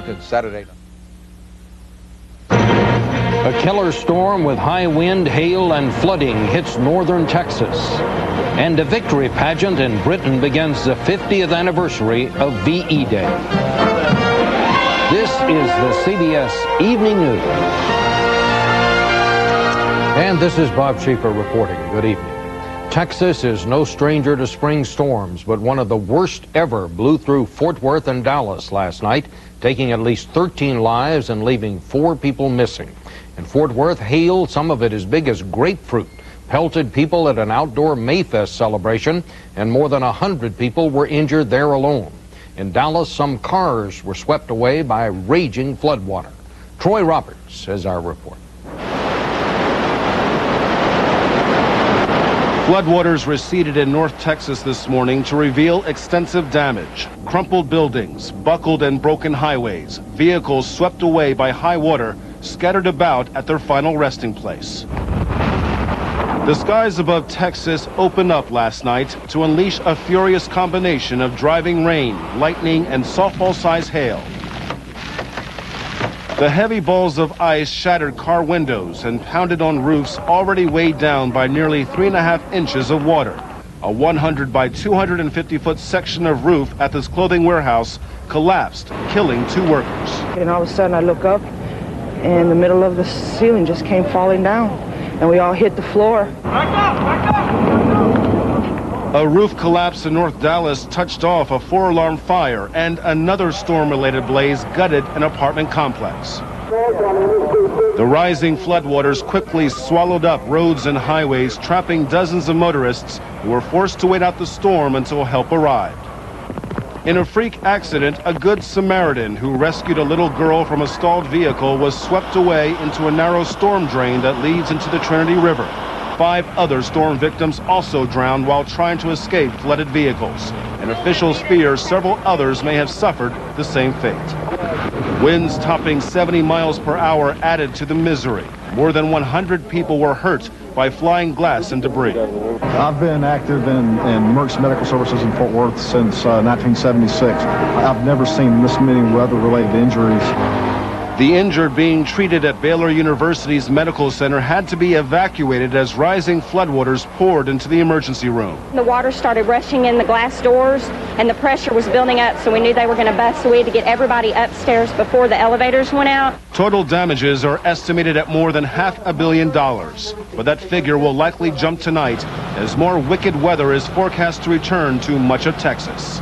expected Saturday night. A killer storm with high wind, hail, and flooding hits northern Texas. And a victory pageant in Britain begins the 50th anniversary of VE Day. This is the CBS Evening News. And this is Bob Schieffer reporting. Good evening. Texas is no stranger to spring storms, but one of the worst ever blew through Fort Worth and Dallas last night, taking at least 13 lives and leaving 4 people missing. In Fort Worth, hail, some of it as big as grapefruit, pelted people at an outdoor Mayfest celebration, and more than 100 people were injured there alone. In Dallas, some cars were swept away by raging floodwater. Troy Roberts has our report. Floodwaters receded in North Texas this morning to reveal extensive damage. Crumpled buildings, buckled and broken highways, vehicles swept away by high water, scattered about at their final resting place. The skies above Texas opened up last night to unleash a furious combination of driving rain, lightning, and softball-sized hail. The heavy balls of ice shattered car windows and pounded on roofs already weighed down by nearly 3.5 inches of water. A 100 by 250-foot section of roof at this clothing warehouse collapsed, killing 2 workers. And all of a sudden I look up, and the middle of the ceiling just came falling down, and we all hit the floor. A roof collapse in North Dallas touched off a 4-alarm fire, and another storm-related blaze gutted an apartment complex. The rising floodwaters quickly swallowed up roads and highways, trapping dozens of motorists who were forced to wait out the storm until help arrived. In a freak accident, a Good Samaritan who rescued a little girl from a stalled vehicle was swept away into a narrow storm drain that leads into the Trinity River. 5 other storm victims also drowned while trying to escape flooded vehicles, and officials fear several others may have suffered the same fate. Winds topping 70 miles per hour added to the misery. More than 100 people were hurt by flying glass and debris. I've been active in emergency medical services in Fort Worth since 1976. I've never seen this many weather-related injuries. The injured being treated at Baylor University's medical center had to be evacuated as rising floodwaters poured into the emergency room. The water started rushing in the glass doors, and the pressure was building up, so we knew they were going to bust, so we had to get everybody upstairs before the elevators went out. Total damages are estimated at more than $500 million, but that figure will likely jump tonight as more wicked weather is forecast to return to much of Texas.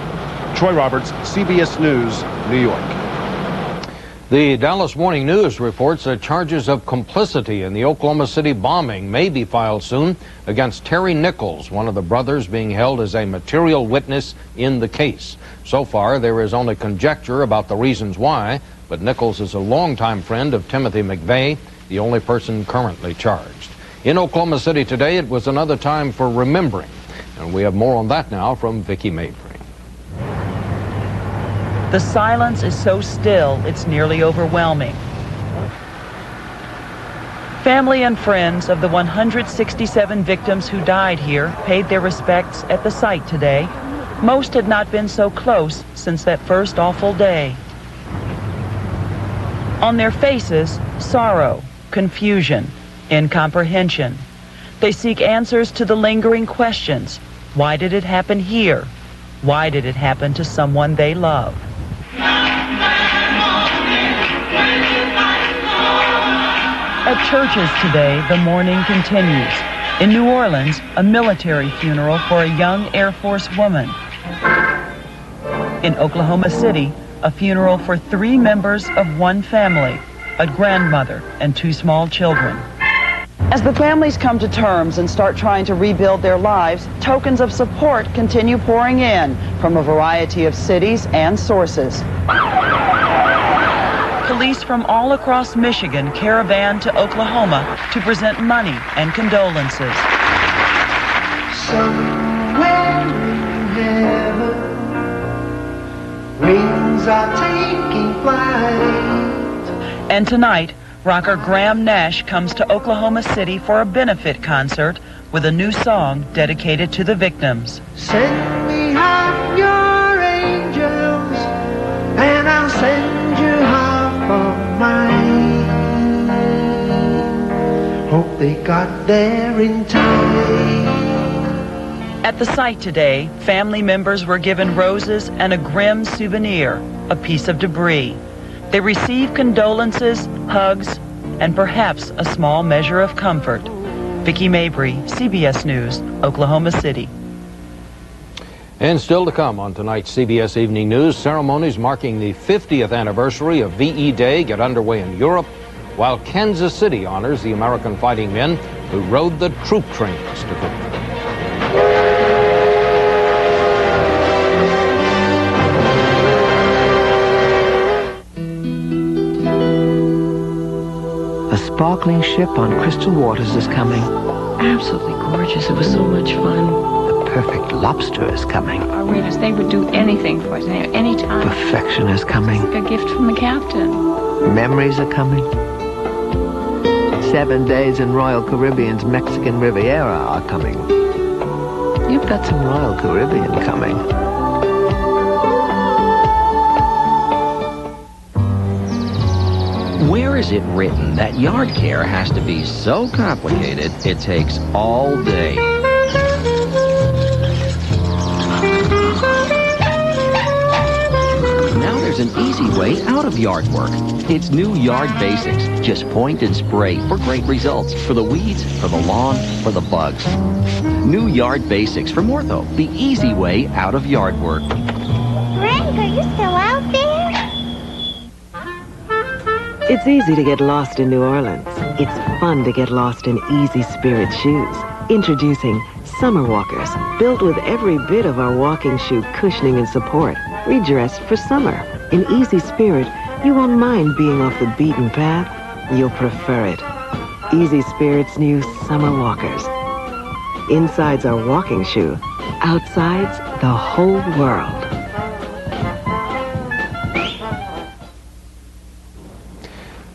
Troy Roberts, CBS News, New York. The Dallas Morning News reports that charges of complicity in the Oklahoma City bombing may be filed soon against Terry Nichols, one of the brothers being held as a material witness in the case. So far, there is only conjecture about the reasons why, but Nichols is a longtime friend of Timothy McVeigh, the only person currently charged. In Oklahoma City today, it was another time for remembering, and we have more on that now from Vicki Mabry. The silence is so still, it's nearly overwhelming. Family and friends of the 167 victims who died here paid their respects at the site today. Most had not been so close since that first awful day. On their faces, sorrow, confusion, incomprehension. They seek answers to the lingering questions. Why did it happen here? Why did it happen to someone they love? At churches today, the mourning continues. In New Orleans, a military funeral for a young Air Force woman. In Oklahoma City, a funeral for 3 members of one family, a grandmother and 2 small children. As the families come to terms and start trying to rebuild their lives, tokens of support continue pouring in from a variety of cities and sources. Police from all across Michigan caravan to Oklahoma to present money and condolences. Somewhere in heaven, wings are taking flight. And tonight, rocker Graham Nash comes to Oklahoma City for a benefit concert with a new song dedicated to the victims. Send me out your angels, and I'll send you home. flying. Hope they got there in time. At the site today, family members were given roses and a grim souvenir, a piece of debris. They received condolences, hugs, and perhaps a small measure of comfort. Vicki Mabry, CBS News, Oklahoma City. And still to come on tonight's CBS Evening News, ceremonies marking the 50th anniversary of VE Day get underway in Europe, while Kansas City honors the American fighting men who rode the troop trains to victory. A sparkling ship on crystal waters is coming. Absolutely gorgeous. It was so much fun. The perfect lobster is coming. Our readers, they would do anything for us, any time. Perfection is coming. It's like a gift from the captain. Memories are coming. 7 days in Royal Caribbean's Mexican Riviera are coming. You've got some Royal Caribbean coming. Where is it written that yard care has to be so complicated it takes all day? Now there's an easy way out of yard work. It's new Yard Basics. Just point and spray for great results. For the weeds, for the lawn, for the bugs. New Yard Basics from Ortho. The easy way out of yard work. Frank, are you still out there? It's easy to get lost in New Orleans. It's fun to get lost in Easy Spirit shoes. Introducing Summer Walkers, built with every bit of our walking shoe cushioning and support, redressed for summer. In Easy Spirit, you won't mind being off the beaten path. You'll prefer it. Easy Spirit's new Summer Walkers. Inside's our walking shoe. Outside's the whole world.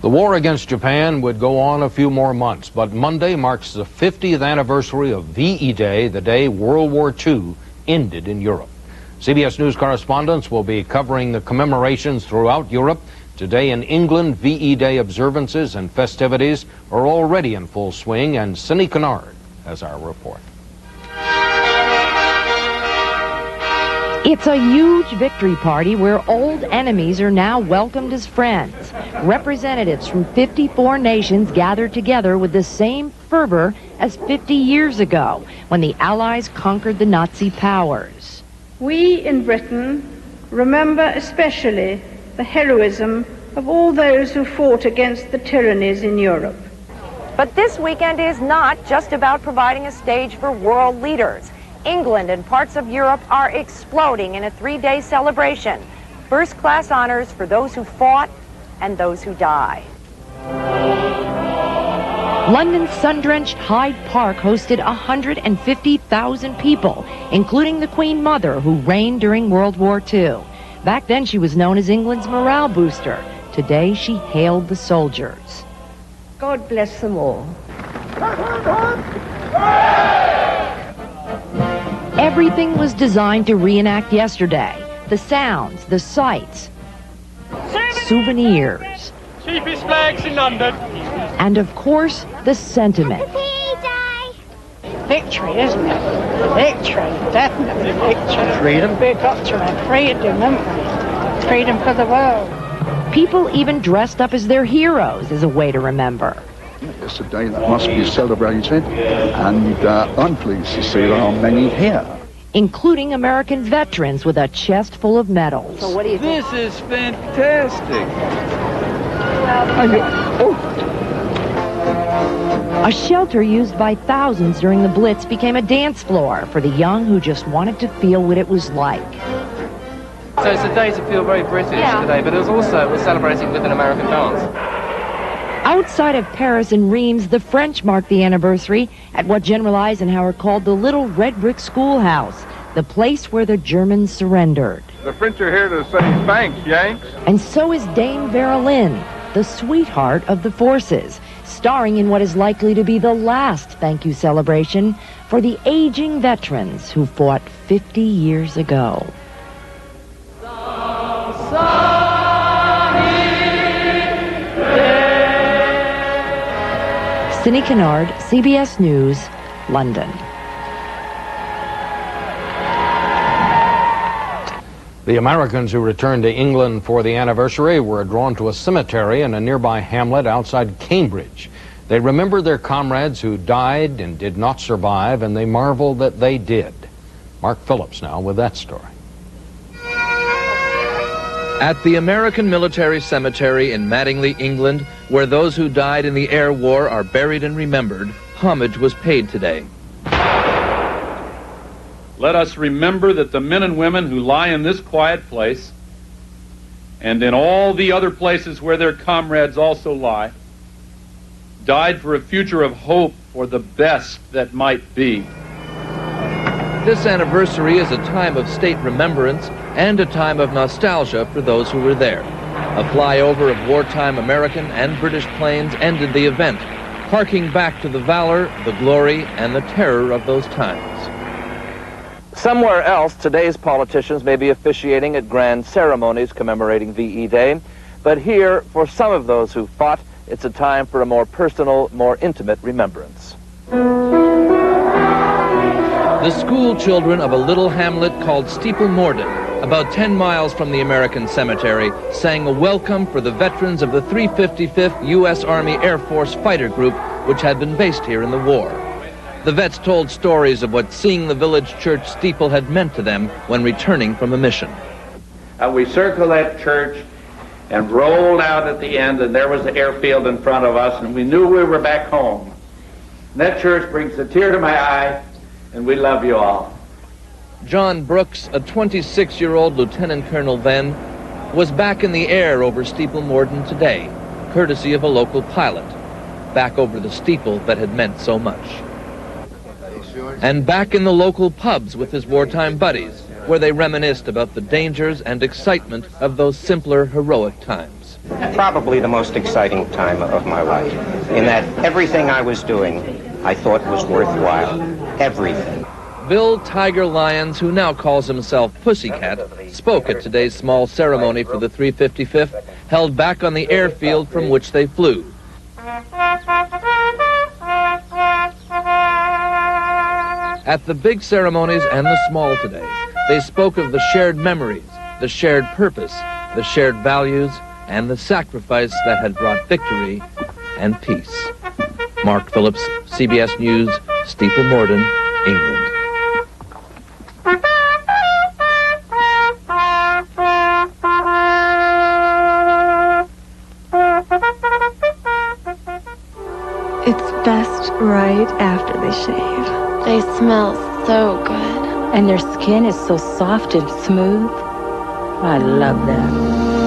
The war against Japan would go on a few more months, but Monday marks the 50th anniversary of VE Day, the day World War II ended in Europe. CBS News correspondents will be covering the commemorations throughout Europe. Today in England, VE Day observances and festivities are already in full swing, and Cindy Kennard has our report. It's a huge victory party where old enemies are now welcomed as friends. Representatives from 54 nations gathered together with the same fervor as 50 years ago when the Allies conquered the Nazi powers. We in Britain remember especially the heroism of all those who fought against the tyrannies in Europe. But this weekend is not just about providing a stage for world leaders. England and parts of Europe are exploding in a 3-day celebration. First-class honors for those who fought and those who died. London's sun-drenched Hyde Park hosted 150,000 people, including the Queen Mother, who reigned during World War II. Back then, she was known as England's morale booster. Today, she hailed the soldiers. God bless them all. Everything was designed to reenact yesterday. The sounds, the sights, souvenirs, cheapest flags in London, and of course, the sentiment. Victory, isn't it? Victory, definitely victory. Freedom. We've got to have freedom, haven't we? Freedom for the world. People even dressed up as their heroes as a way to remember. It's a day that must be celebrated, and I'm pleased to see there are many here. Including American veterans with a chest full of medals. So what do you think? This is fantastic. A shelter used by thousands during the Blitz became a dance floor for the young who just wanted to feel what it was like. So it's a day to feel very British today, but we're celebrating with an American dance. Outside of Paris and Reims, the French marked the anniversary at what General Eisenhower called the Little Red Brick Schoolhouse, the place where the Germans surrendered. The French are here to say thanks, Yanks. And so is Dame Vera Lynn, the sweetheart of the forces, starring in what is likely to be the last thank you celebration for the aging veterans who fought 50 years ago. Cindy Kennard, CBS News, London. The Americans who returned to England for the anniversary were drawn to a cemetery in a nearby hamlet outside Cambridge. They remembered their comrades who died and did not survive, and they marveled that they did. Mark Phillips now with that story. At the American Military Cemetery in Mattingly, England, where those who died in the air war are buried and remembered, homage was paid today. Let us remember that the men and women who lie in this quiet place and in all the other places where their comrades also lie died for a future of hope for the best that might be. This anniversary is a time of state remembrance and a time of nostalgia for those who were there. A flyover of wartime American and British planes ended the event, harking back to the valor, the glory, and the terror of those times. Somewhere else, today's politicians may be officiating at grand ceremonies commemorating VE Day, but here, for some of those who fought, it's a time for a more personal, more intimate remembrance. The school children of a little hamlet called Steeple Morden, about 10 miles from the American cemetery, sang a welcome for the veterans of the 355th U.S. Army Air Force Fighter Group, which had been based here in the war. The vets told stories of what seeing the village church steeple had meant to them when returning from a mission. We circled that church and rolled out at the end, and there was the airfield in front of us, and we knew we were back home. And that church brings a tear to my eye, and we love you all. John Brooks, a 26-year-old lieutenant colonel then, was back in the air over Steeple Morden today, courtesy of a local pilot, back over the steeple that had meant so much. And back in the local pubs with his wartime buddies, where they reminisced about the dangers and excitement of those simpler, heroic times. Probably the most exciting time of my life, in that everything I was doing I thought was worthwhile. Everything. Bill Tiger Lyons, who now calls himself Pussycat, spoke at today's small ceremony for the 355th, held back on the airfield from which they flew. At the big ceremonies and the small today, they spoke of the shared memories, the shared purpose, the shared values, and the sacrifice that had brought victory and peace. Mark Phillips, CBS News, Steeple Morden, England. It's best right after they shave. They smell so good. And their skin is so soft and smooth. I love that.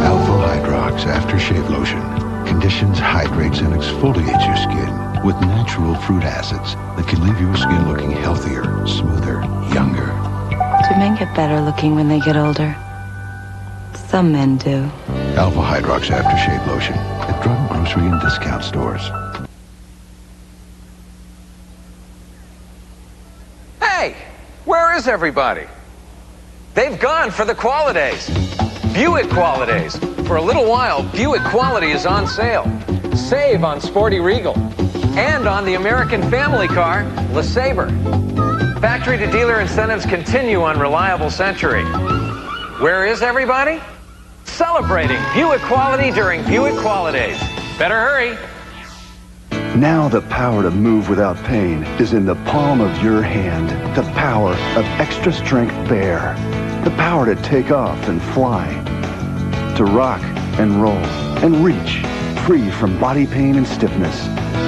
Alpha Hydrox Aftershave Lotion conditions, hydrates, and exfoliates your skin with natural fruit acids that can leave your skin looking healthier, smoother, younger. Do men get better looking when they get older? Some men do. Alpha Hydrox Aftershave Lotion at drug, grocery, and discount stores. Hey, where is everybody? They've gone for the Qualidays. Buick Qualidays. For a little while, Buick Quality is on sale. Save on Sporty Regal and on the American family car, LeSabre. Factory to dealer incentives continue on Reliable Century. Where is everybody? Celebrating Buick Quality during Buick Qualidays. Better hurry. Now the power to move without pain is in the palm of your hand. The power of Extra Strength Bear. The power to take off and fly. To rock and roll and reach, free from body pain and stiffness.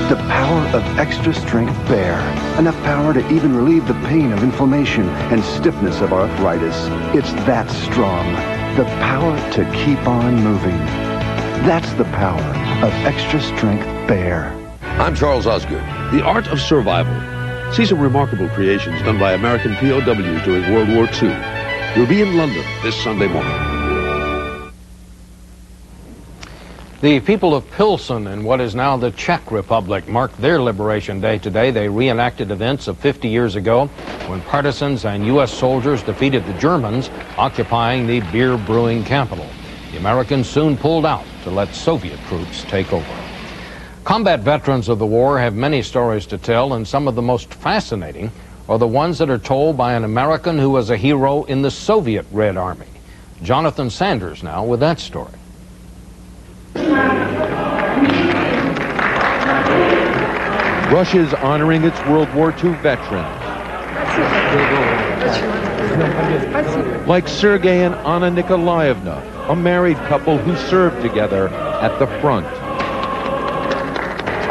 The power of Extra Strength Bear. Enough power to even relieve the pain of inflammation and stiffness of arthritis. It's that strong. The power to keep on moving. That's the power of Extra Strength Bear. I'm Charles Osgood. The Art of Survival. See some remarkable creations done by American POWs during World War II. We'll be in London this Sunday morning. The people of Pilsen in what is now the Czech Republic marked their Liberation Day today. They reenacted events of 50 years ago when partisans and U.S. soldiers defeated the Germans occupying the beer brewing capital. The Americans soon pulled out to let Soviet troops take over. Combat veterans of the war have many stories to tell, and some of the most fascinating are the ones that are told by an American who was a hero in the Soviet Red Army. Jonathan Sanders now with that story. Russia's honoring its World War II veterans. Like Sergei and Anna Nikolaevna, a married couple who served together at the front.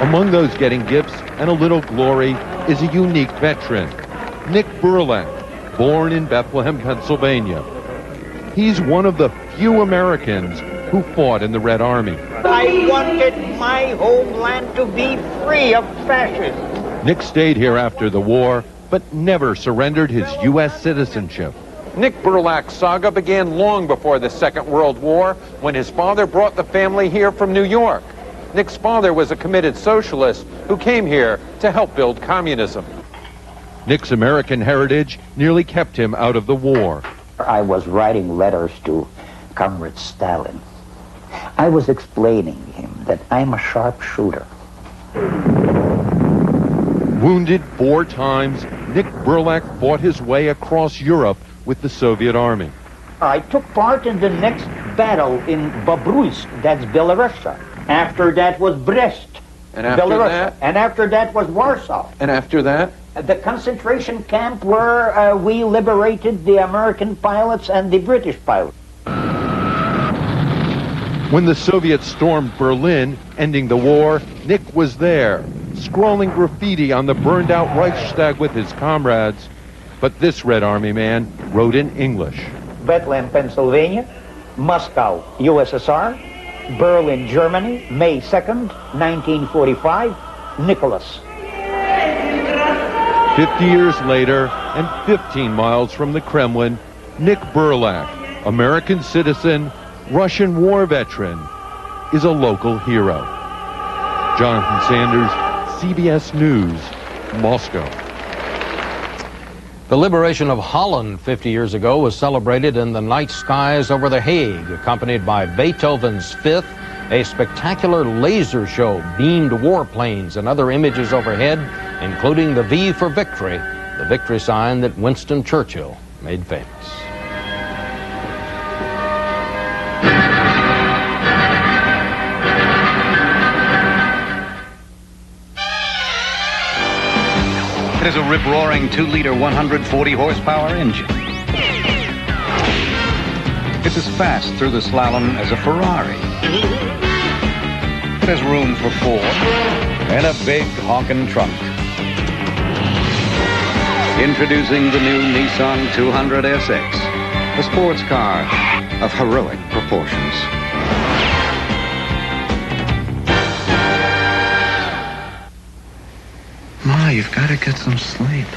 Among those getting gifts and a little glory is a unique veteran, Nick Burlak, born in Bethlehem, Pennsylvania. He's one of the few Americans who fought in the Red Army. I wanted my homeland to be free of fascism. Nick stayed here after the war, but never surrendered his U.S. citizenship. Nick Burlak's saga began long before the Second World War, when his father brought the family here from New York. Nick's father was a committed socialist who came here to help build communism. Nick's American heritage nearly kept him out of the war. I was writing letters to Comrade Stalin. I was explaining to him that I'm a sharpshooter. Wounded 4 times, Nick Burlak fought his way across Europe with the Soviet Army. I took part in the next battle in Bobruisk, that's Belarus. After that was Brest, and after Belarus. that? And after that was Warsaw. And after that? The concentration camp where we liberated the American pilots and the British pilots. When the Soviets stormed Berlin, ending the war, Nick was there, scrawling graffiti on the burned-out Reichstag with his comrades. But this Red Army man wrote in English. Bethlehem, Pennsylvania, Moscow, USSR, Berlin, Germany, May 2nd, 1945, Nicholas. 50 years later, and 15 miles from the Kremlin, Nick Burlak, American citizen, Russian war veteran, is a local hero. Jonathan Sanders, CBS News, Moscow. The liberation of Holland 50 years ago was celebrated in the night skies over The Hague, accompanied by Beethoven's Fifth, a spectacular laser show beamed warplanes and other images overhead, including the V for Victory, the victory sign that Winston Churchill made famous. It is a rip-roaring 2-liter, 140-horsepower engine. It's as fast through the slalom as a Ferrari. It has room for 4 and a big honking trunk. Introducing the new Nissan 200 SX, a sports car of heroic proportions. Ma, you've got to get some sleep.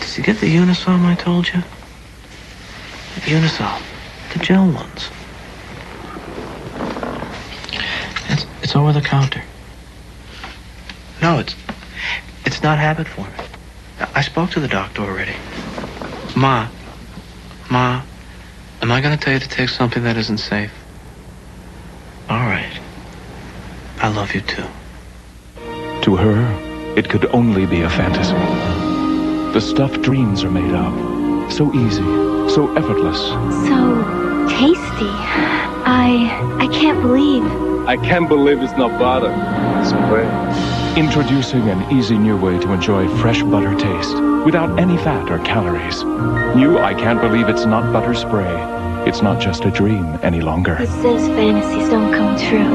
Did you get the Unisom I told you? Unisom, the gel ones. It's over the counter. No, it's not habit forming. I spoke to the doctor already. Ma, am I going to tell you to take something that isn't safe? All right. I love you too. To her, it could only be a fantasy. The stuff dreams are made of. So easy, so effortless. So tasty. I can't believe. I can't believe it's not butter. It's bread. Introducing an easy new way to enjoy fresh butter taste without any fat or calories. New I Can't Believe It's Not Butter Spray. It's not just a dream any longer. It says fantasies don't come true.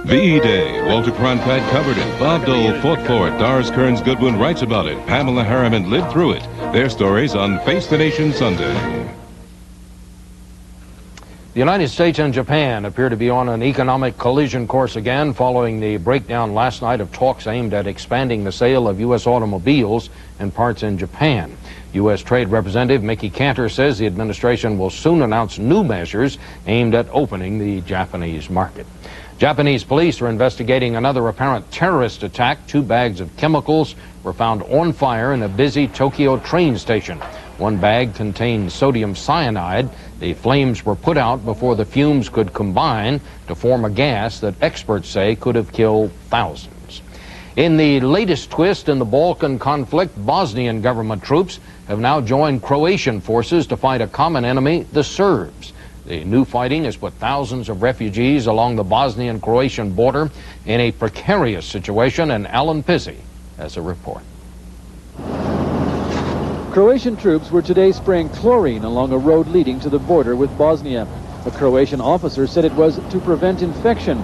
VE Day. Walter Cronkite covered it. Bob Dole fought for it. Doris Kearns Goodwin writes about it. Pamela Harriman lived through it. Their stories on Face the Nation Sunday. The United States and Japan appear to be on an economic collision course again following the breakdown last night of talks aimed at expanding the sale of U.S. automobiles and parts in Japan. U.S. Trade Representative Mickey Cantor says the administration will soon announce new measures aimed at opening the Japanese market. Japanese police are investigating another apparent terrorist attack. 2 bags of chemicals were found on fire in a busy Tokyo train station. One bag contained sodium cyanide. The flames were put out before the fumes could combine to form a gas that experts say could have killed thousands. In the latest twist in the Balkan conflict, Bosnian government troops have now joined Croatian forces to fight a common enemy, the Serbs. The new fighting has put thousands of refugees along the Bosnian-Croatian border in a precarious situation, and Alan Pizzi has a report. Croatian troops were today spraying chlorine along a road leading to the border with Bosnia. A Croatian officer said it was to prevent infection.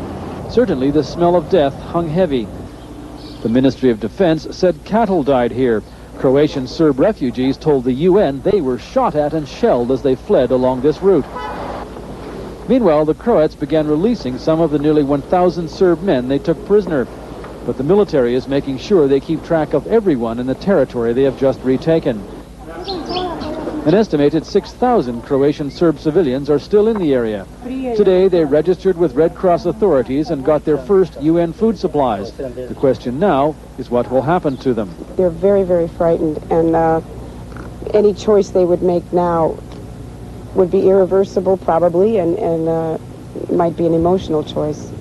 Certainly the smell of death hung heavy. The Ministry of Defense said cattle died here. Croatian Serb refugees told the UN they were shot at and shelled as they fled along this route. Meanwhile, the Croats began releasing some of the nearly 1,000 Serb men they took prisoner. But the military is making sure they keep track of everyone in the territory they have just retaken. An estimated 6,000 Croatian Serb civilians are still in the area. Today they registered with Red Cross authorities and got their first UN food supplies. The question now is what will happen to them. They're very, very frightened, and any choice they would make now would be irreversible probably, and might be an emotional choice.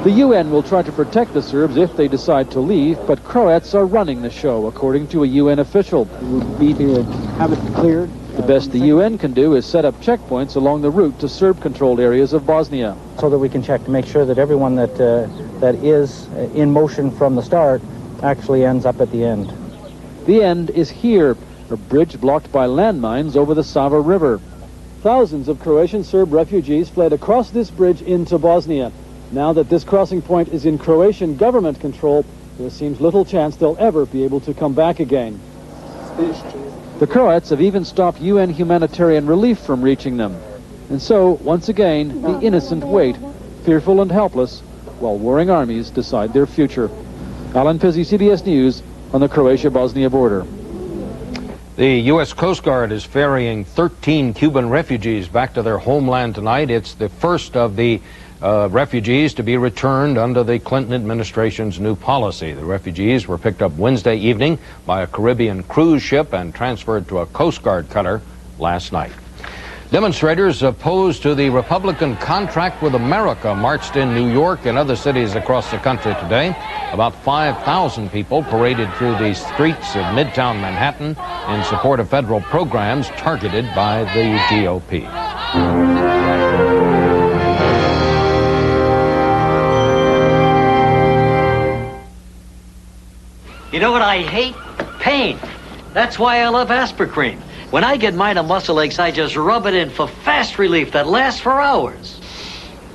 The UN will try to protect the Serbs if they decide to leave, but Croats are running the show, according to a UN official. We'll be to have it cleared. The best the UN can do is set up checkpoints along the route to Serb-controlled areas of Bosnia. So that we can check to make sure that everyone that is in motion from the start actually ends up at the end. The end is here, a bridge blocked by landmines over the Sava River. Thousands of Croatian Serb refugees fled across this bridge into Bosnia. Now that this crossing point is in Croatian government control, there seems little chance they'll ever be able to come back again. The Croats have even stopped UN humanitarian relief from reaching them. And so, once again, the innocent wait, fearful and helpless, while warring armies decide their future. Alan Pizzi, CBS News, on the Croatia-Bosnia border. The U.S. Coast Guard is ferrying 13 Cuban refugees back to their homeland tonight. It's the first of the refugees to be returned under the Clinton administration's new policy. The refugees were picked up Wednesday evening by a Caribbean cruise ship and transferred to a Coast Guard cutter last night. Demonstrators opposed to the Republican contract with America marched in New York and other cities across the country today. About 5,000 people paraded through the streets of Midtown Manhattan in support of federal programs targeted by the GOP. You know what I hate? Pain. That's why I love Aspirin. When I get minor muscle aches, I just rub it in for fast relief that lasts for hours.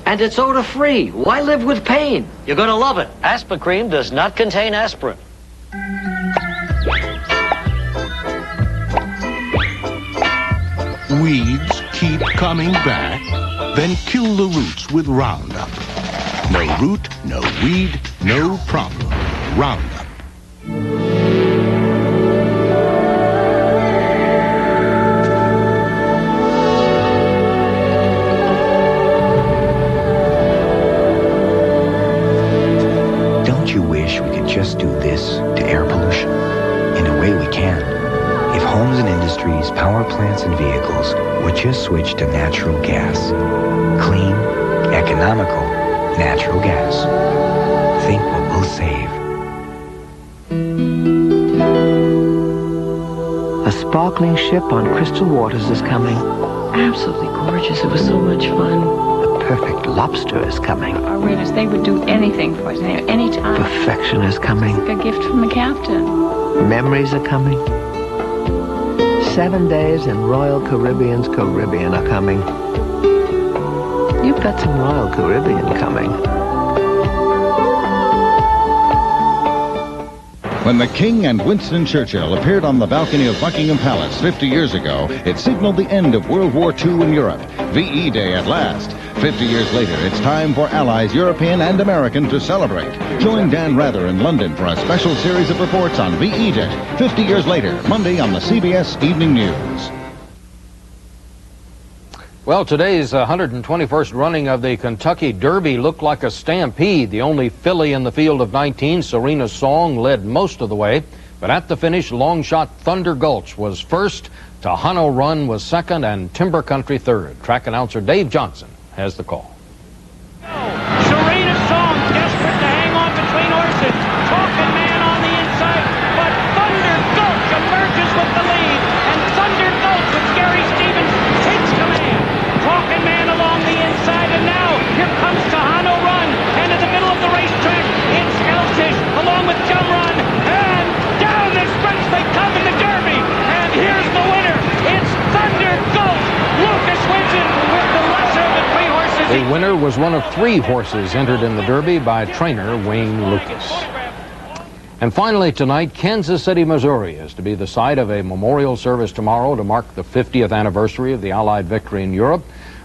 And it's odor-free. Why live with pain? You're going to love it. Aspirin does not contain aspirin. Weeds keep coming back? Then kill the roots with Roundup. No root, no weed, no problem. Roundup. Don't you wish we could just do this to air pollution? In a way we can. If homes and industries, power plants and vehicles would just switch to natural gas. Clean, economical, natural gas. Think what we'll save. A sparkling ship on crystal waters is coming. Absolutely gorgeous. It was so much fun. A perfect lobster is coming. Our readers, they would do anything for us, any time. Perfection is coming. It's like a gift from the captain. Memories are coming. 7 days in Royal Caribbean's Caribbean are coming. You've got some Royal Caribbean coming. When the King and Winston Churchill appeared on the balcony of Buckingham Palace 50 years ago, it signaled the end of World War II in Europe. VE Day at last. 50 years later, it's time for allies, European and American, to celebrate. Join Dan Rather in London for a special series of reports on VE Day. 50 years later, Monday on the CBS Evening News. Well, today's 121st running of the Kentucky Derby looked like a stampede. The only filly in the field of 19, Serena Song, led most of the way. But at the finish, long shot Thunder Gulch was first, Tejano Run was second, and Timber Country third. Track announcer Dave Johnson has the call. Serena Song, desperate to hang on between horses. Talking Man on the inside, but Thunder Gulch emerges with the lead, and Thunder Gulch with Gary Stevens takes command. Talking Man along the inside, and now here comes Tejano Run, and in the middle of the racetrack, it's Eltish along with Jum Run, and down the stretch they come in the Derby, and here's the winner. It's Thunder Gulch. Lucas wins it with the lesser of the three horses. The winner was one of 3 horses entered in the Derby by trainer Wayne Lucas. And finally tonight, Kansas City, Missouri is to be the site of a memorial service tomorrow to mark the 50th anniversary of the Allied victory in Europe.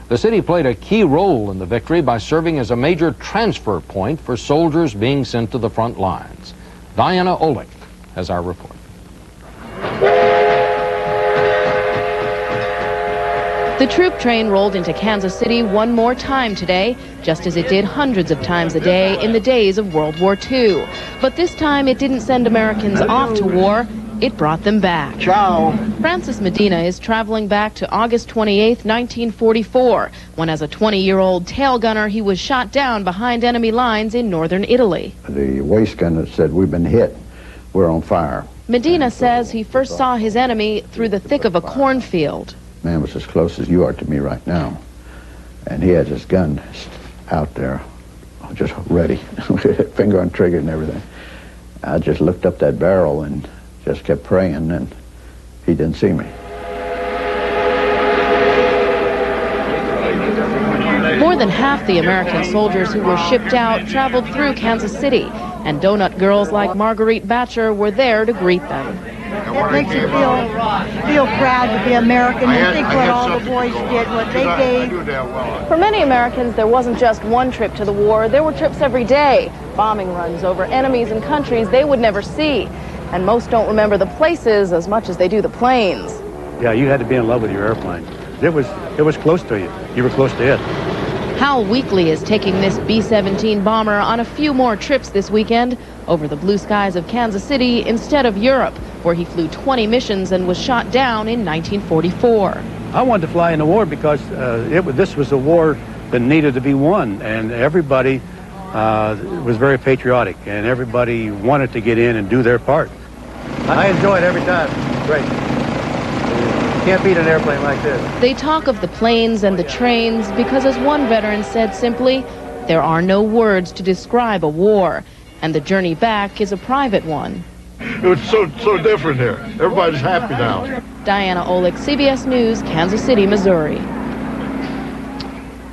The city played a key role in the victory by serving as a major transfer point for soldiers being sent to the front lines. Diana Olick has our report. The troop train rolled into Kansas City one more time today, just as it did hundreds of times a day in the days of World War II. But this time it didn't send Americans off to war, it brought them back. Ciao. Francis Medina is traveling back to August 28, 1944, when as a 20-year-old tail gunner he was shot down behind enemy lines in northern Italy. The waist gunner said, "We've been hit. We're on fire." Medina says he first saw his enemy through the thick of a cornfield. Man was as close as you are to me right now. And he had his gun out there, just ready, finger on trigger and everything. I just looked up that barrel and just kept praying, and he didn't see me. More than half the American soldiers who were shipped out traveled through Kansas City, and donut girls like Marguerite Batcher were there to greet them. It makes you feel proud to be American and think what all the boys did, what they gave. For many Americans, there wasn't just one trip to the war. There were trips every day, bombing runs over enemies and countries they would never see. And most don't remember the places as much as they do the planes. Yeah, you had to be in love with your airplane. It was close to you. You were close to it. Hal Weekly is taking this B-17 bomber on a few more trips this weekend over the blue skies of Kansas City instead of Europe, where he flew 20 missions and was shot down in 1944. I wanted to fly in the war because this was a war that needed to be won, and everybody was very patriotic, and everybody wanted to get in and do their part. I enjoyed every time. Great. Can't beat an airplane like this. They talk of the planes and the trains because, as one veteran said simply, there are no words to describe a war, and the journey back is a private one. It was so different here. Everybody's happy now. Diana Olick, CBS News, Kansas City, Missouri.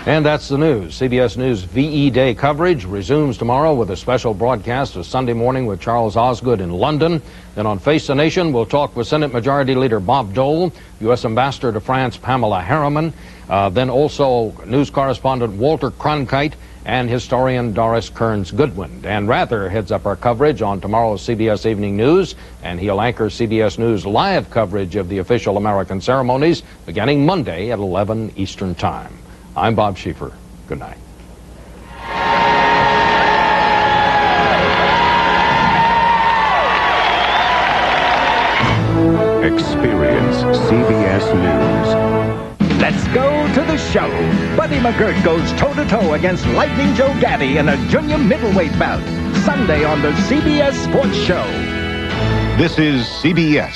And that's the news. CBS News VE Day coverage resumes tomorrow with a special broadcast of Sunday Morning with Charles Osgood in London. Then on Face the Nation, we'll talk with Senate Majority Leader Bob Dole, U.S. Ambassador to France Pamela Harriman, then also news correspondent Walter Cronkite, and historian Doris Kearns-Goodwin. Dan Rather heads up our coverage on tomorrow's CBS Evening News, and he'll anchor CBS News live coverage of the official American ceremonies beginning Monday at 11 Eastern Time. I'm Bob Schieffer. Good night. Experience CBS News. Let's go to the show. Buddy McGirt goes toe-to-toe against Lightning Joe Gaddy in a junior middleweight bout. Sunday on the CBS Sports Show. This is CBS.